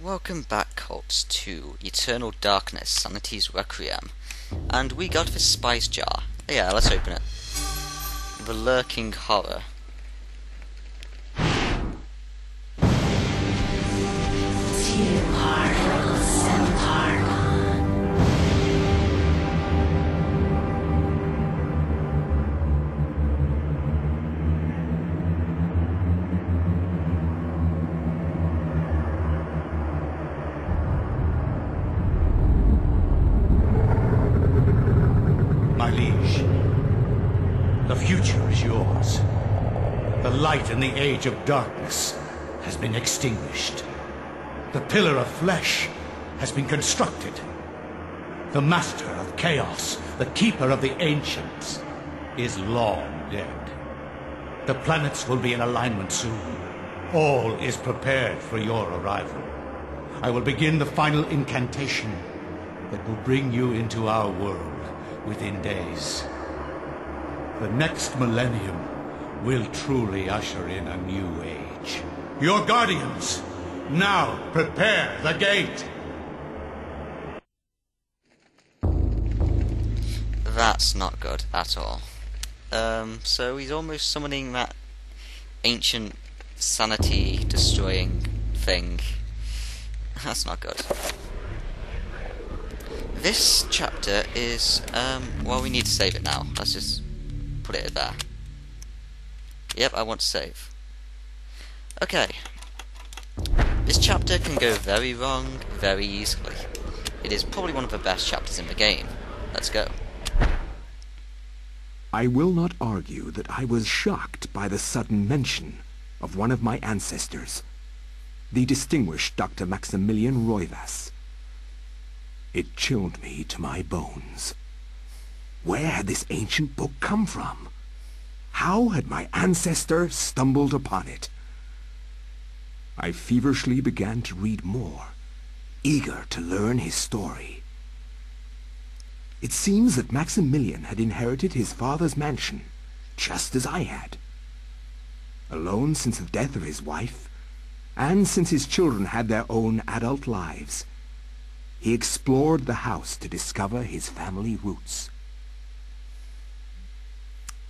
Welcome back, cults, to Eternal Darkness, Sanity's Requiem. And we got this spice jar. Yeah, let's open it. The Lurking Horror. My liege, the future is yours. The light in the age of darkness has been extinguished. The pillar of flesh has been constructed. The master of chaos, the keeper of the ancients, is long dead. The planets will be in alignment soon. All is prepared for your arrival. I will begin the final incantation that will bring you into our world within days. The next millennium will truly usher in a new age. Your guardians, now prepare the gate! That's not good at all. So he's almost summoning that ancient sanity destroying thing. That's not good. This chapter is, well, we need to save it now. Let's just put it there. Yep, I want to save. Okay. This chapter can go very wrong very easily. It is probably one of the best chapters in the game. Let's go. I will not argue that I was shocked by the sudden mention of one of my ancestors, the distinguished Dr. Maximilian Roivas. It chilled me to my bones. Where had this ancient book come from? How had my ancestor stumbled upon it? I feverishly began to read more, eager to learn his story. It seems that Maximilian had inherited his father's mansion, just as I had. Alone since the death of his wife, and since his children had their own adult lives, he explored the house to discover his family roots.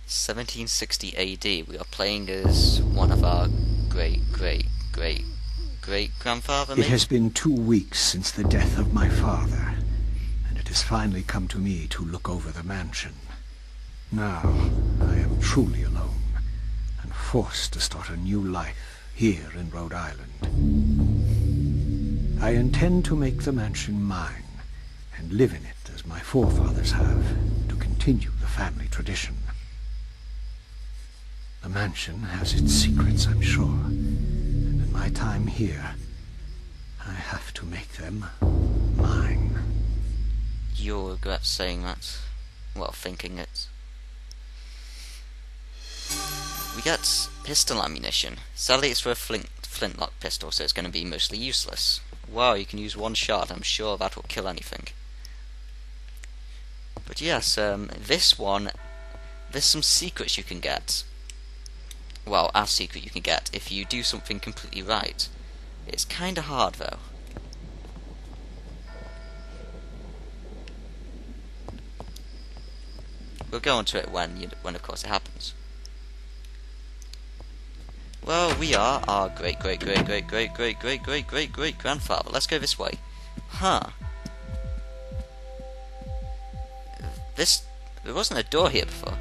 1760 AD, we are playing as one of our great-great-great-great-grandfather, It has been 2 weeks since the death of my father, and it has finally come to me to look over the mansion. Now, I am truly alone, and forced to start a new life here in Rhode Island. I intend to make the mansion mine, and live in it as my forefathers have, to continue the family tradition. The mansion has its secrets, I'm sure, and in my time here, I have to make them mine. You'll regret saying that. Well, thinking it. We get pistol ammunition. Sadly, it's for a flintlock pistol, so it's going to be mostly useless. Wow, you can use one shot. I'm sure that will kill anything. But yes, this one, there's some secrets you can get. Well, a secret you can get if you do something completely right. It's kinda hard, though. We'll go on to it when of course it happens. Well, we are our great-great-great-great-great-great-great-great-great-great-grandfather. Let's go this way. Huh. There wasn't a door here before.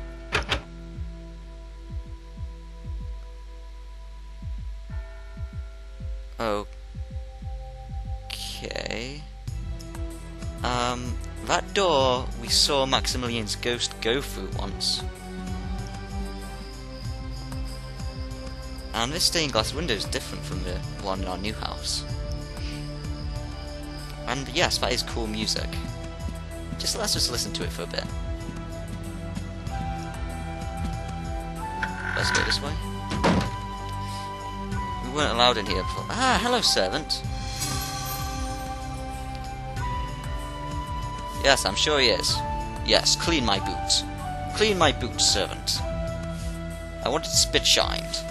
Okay. That door we saw Maximilian's ghost go through once. And this stained glass window is different from the one in our new house. And yes, that is cool music. Let's just listen to it for a bit. Let's go this way. We weren't allowed in here before. Ah, hello, servant. Yes, I'm sure he is. Yes, clean my boots. Clean my boots, servant. I want it spit shined.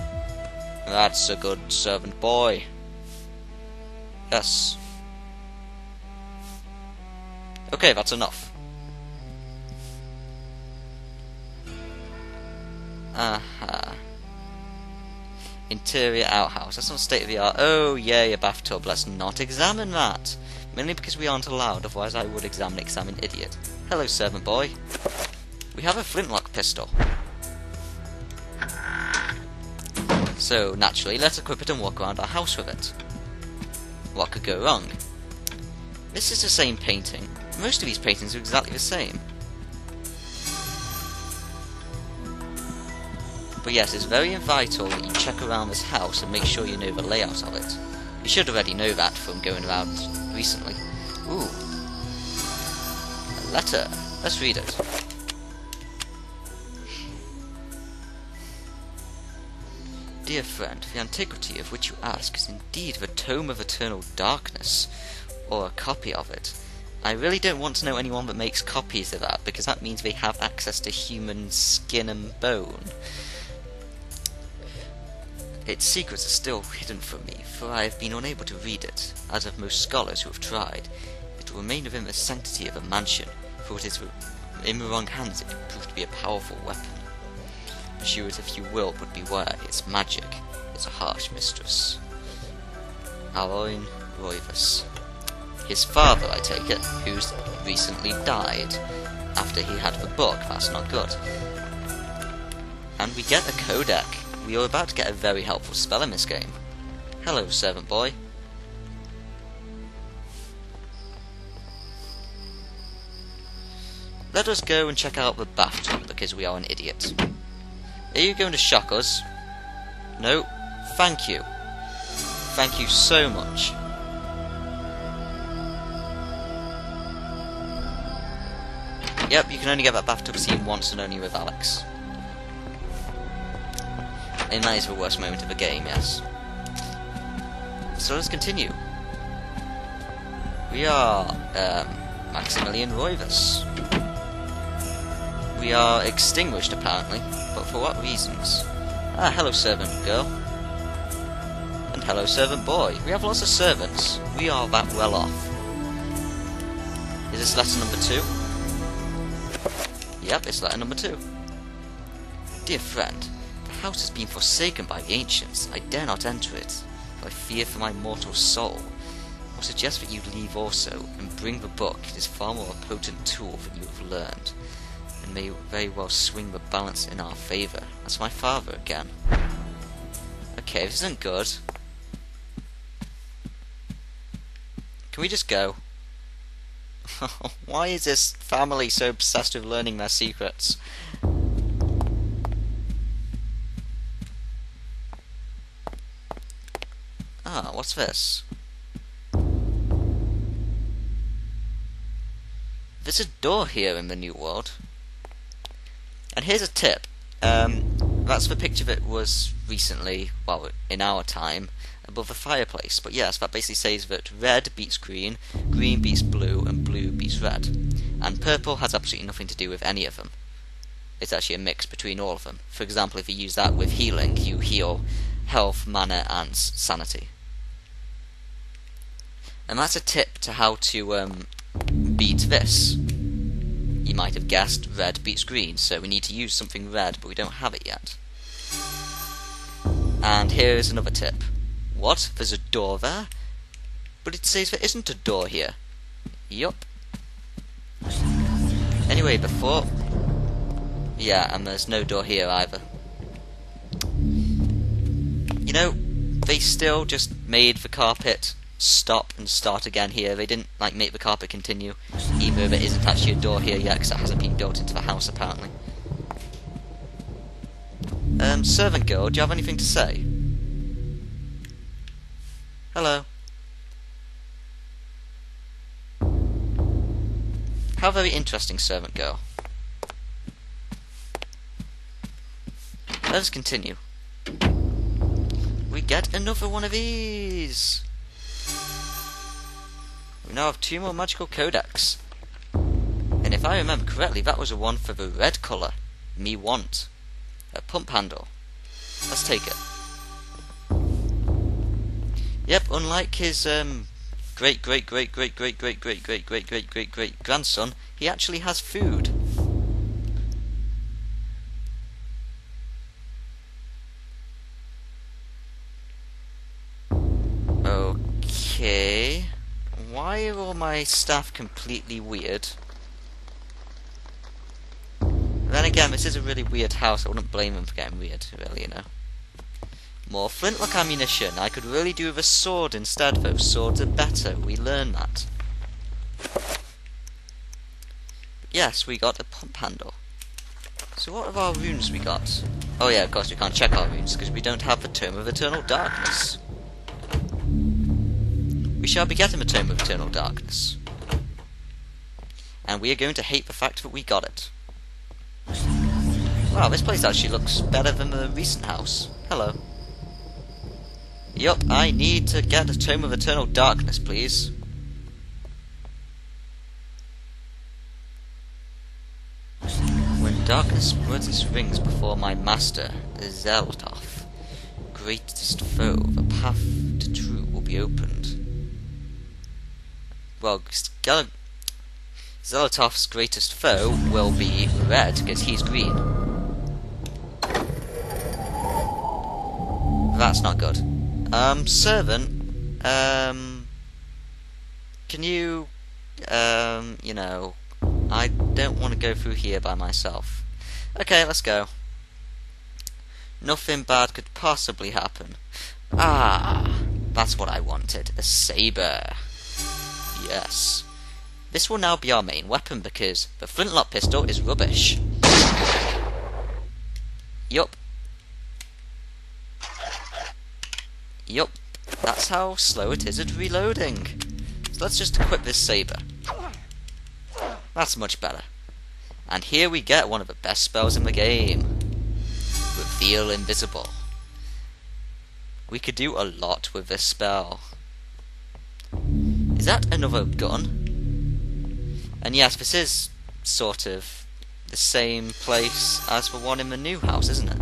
That's a good servant boy. Yes. Okay, that's enough. Aha. Interior outhouse. That's not state of the art. Oh, yay, a bathtub. Let's not examine that. Mainly because we aren't allowed, otherwise I would examine it because I'm an idiot. Hello, servant boy. We have a flintlock pistol. So, naturally, let's equip it and walk around our house with it. What could go wrong? This is the same painting. Most of these paintings are exactly the same. But yes, it's very vital that you check around this house and make sure you know the layout of it. You should already know that from going around recently. Ooh. A letter. Let's read it. Dear friend, the antiquity of which you ask is indeed the Tome of Eternal Darkness, or a copy of it. I really don't want to know anyone that makes copies of that, because that means they have access to human skin and bone. Its secrets are still hidden from me, for I have been unable to read it, as have most scholars who have tried. It will remain within the sanctity of a mansion, for it is in the wrong hands it could prove to be a powerful weapon. Pursue it if you will, but beware, its magic is a harsh mistress. Aloin Roivas. His father, I take it, who's recently died after he had the book. That's not good. And we get a codec. We are about to get a very helpful spell in this game. Hello, servant boy. Let us go and check out the bathtub, because we are an idiot. Are you going to shock us? No. Thank you. Thank you so much. Yep, you can only get that bathtub scene once and only with Alex. And that is the worst moment of the game, yes. So let's continue. We are Maximilian Roivas. We are extinguished apparently, but for what reasons? Ah, hello servant girl. And hello servant boy. We have lots of servants. We are that well off. Is this letter number 2? Yep, it's letter number 2. Dear friend, the house has been forsaken by the ancients. I dare not enter it, for I fear for my mortal soul. I suggest that you leave also, and bring the book. It is far more a potent tool than you have learned, and may very well swing the balance in our favour. That's my father again. Okay, this isn't good. Can we just go? Why is this family so obsessed with learning their secrets? Ah, what's this? There's a door here in the New World. And here's a tip. That's the picture that was recently, well, in our time, above the fireplace. But yes, that basically says that red beats green, green beats blue, and blue beats red. And purple has absolutely nothing to do with any of them. It's actually a mix between all of them. For example, if you use that with healing, you heal health, mana, and sanity. And that's a tip to how to beat this. You might have guessed red beats green, so we need to use something red, but we don't have it yet. And here is another tip. What? There's a door there? But it says there isn't a door here. Yup. Anyway, before... Yeah, and there's no door here either. You know, they still just made the carpet stop and start again here. They didn't like make the carpet continue, even though there isn't actually a door here yet, because it hasn't been built into the house apparently. Servant girl, do you have anything to say? Hello. How very interesting, servant girl. Let us continue. We get another one of these! We now have 2 more magical codex. And if I remember correctly, that was the one for the red colour. Me want. A pump handle. Let's take it. Yep, unlike his great great great great great great great great great great great great grandson, he actually has food. Okay. Why are all my staff completely weird? Then again, this is a really weird house. I wouldn't blame them for getting weird, really, you know. More flintlock ammunition. I could really do with a sword instead, though. Swords are better. We learn that. But yes, we got a pump handle. So what of our runes we got? Oh yeah, of course we can't check our runes because we don't have the Tome of Eternal Darkness. We shall be getting the Tome of Eternal Darkness. And we are going to hate the fact that we got it. Wow, this place actually looks better than the recent house. Hello. Yup, I need to get a Tome of Eternal Darkness, please. When darkness spreads its wings before my master, the Zeltoff, greatest foe, the path to true will be opened. Well, Zeltoff's greatest foe will be red, because he's green. That's not good. Servant, can you, you know, I don't want to go through here by myself. Okay, let's go. Nothing bad could possibly happen. Ah, that's what I wanted, a saber. Yes. This will now be our main weapon because the flintlock pistol is rubbish. Yup. Yup. That's how slow it is at reloading. So let's just equip this saber. That's much better. And here we get one of the best spells in the game. Reveal Invisible. We could do a lot with this spell. Is that another gun? And yes, this is sort of the same place as the one in the new house, isn't it?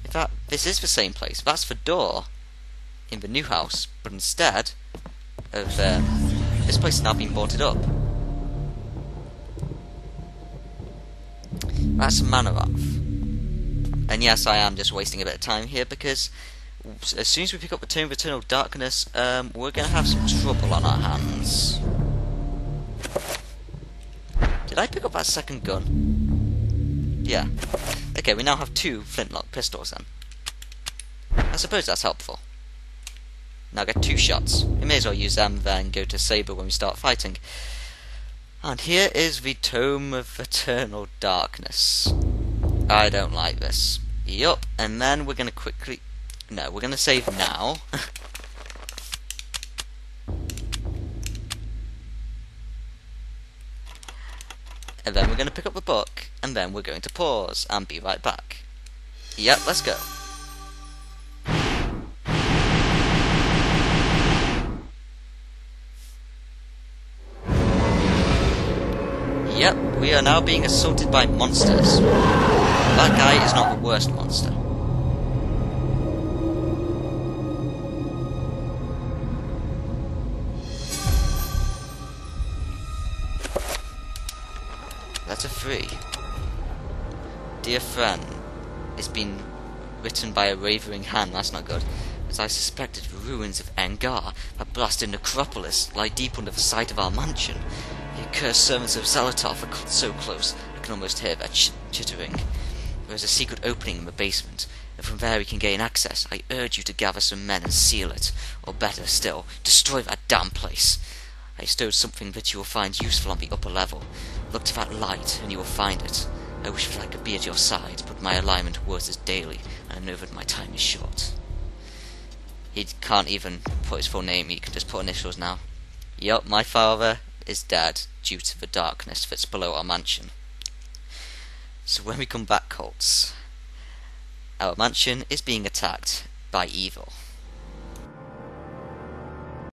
In fact, this is the same place. That's the door in the new house, but instead of this place has now been boarded up. That's Manaroth. And yes, I am just wasting a bit of time here because as soon as we pick up the Tome of Eternal Darkness, we're going to have some trouble on our hands. Did I pick up that second gun? Yeah. Okay, we now have 2 flintlock pistols then. I suppose that's helpful. Now get 2 shots. We may as well use them, then go to saber when we start fighting. And here is the Tome of Eternal Darkness. I don't like this. Yup, and then we're going to quickly... No, we're going to save now. And then we're going to pick up the book, and then we're going to pause, and be right back. Yep, let's go. Yep, we are now being assaulted by monsters. That guy is not the worst monster. Letter 3. Dear friend, it's been written by a wavering hand, that's not good. As I suspected, the ruins of Angar, that blasted necropolis, lie deep under the site of our mansion. The accursed servants of Zeltoff are so close, I can almost hear their chittering. There is a secret opening in the basement, and from there we can gain access. I urge you to gather some men and seal it, or better still, destroy that damn place. I stowed something that you will find useful on the upper level. Look to that light, and you will find it. I wish that I could be at your side, but my alignment works as daily, and I know that my time is short. He can't even put his full name, he can just put initials now. Yup, my father is dead due to the darkness that's below our mansion. So when we come back, Colts, our mansion is being attacked by evil.